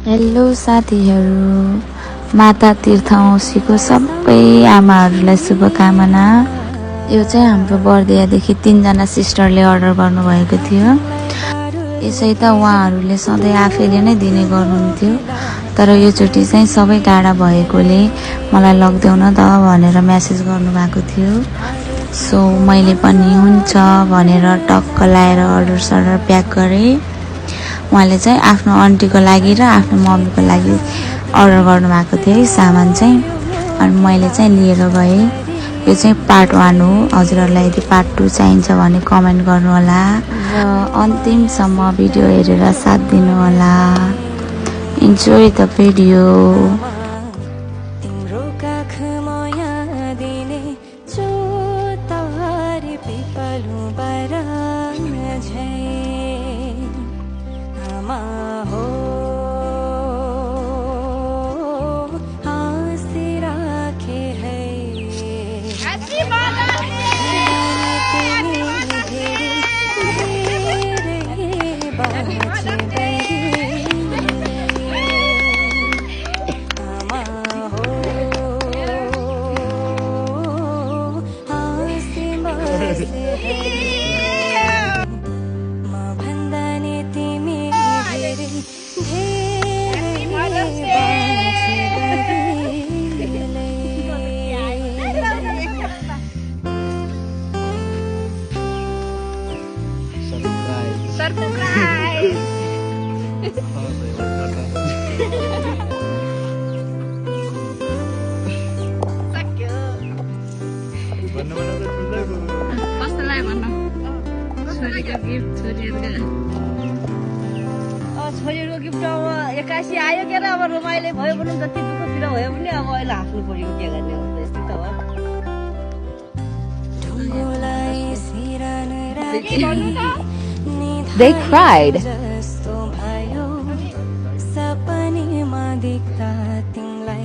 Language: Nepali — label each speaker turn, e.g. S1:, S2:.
S1: हेलो साथीहरू, माता तीर्थ औँसीको सबै आमाहरूलाई शुभकामना। यो चाहिँ हाम्रो बर्दियादेखि 3 जना सिस्टरले अर्डर गर्नुभएको थियो। यसै त उहाँहरूले सधैँ आफैले नै दिने गर्नुहुन्थ्यो, तर योचोटि चाहिँ सबै टाढा भएकोले मलाई लगिदेऊ न त भनेर मेसेज गर्नुभएको थियो। सो मैले पनि हुन्छ भनेर टक्क लाएर अर्डर प्याक गरेँ। उहाँले चाहिँ आफ्नो आन्टीको लागि र आफ्नो मम्मीको लागि अर्डर गर्नुभएको थियो है सामान चाहिँ, अनि मैले चाहिँ लिएर गएँ। यो चाहिँ पार्ट 1 हो। हजुरहरूलाई यदि पार्ट 2 चाहिन्छ भने कमेन्ट गर्नुहोला र अन्तिमसम्म भिडियो हेरेर साथ दिनुहोला। Enjoy the video.
S2: छोरीको गिफ्ट अब 81 आयो के र अब रमाइलो भयो भने जति दुःख पिर भयो पनि अब अहिले हाँस्नु पर्यो के गर्ने हो यस्तो त हो।
S3: They cried.
S4: सपनीमा देख्दा तिमीलाई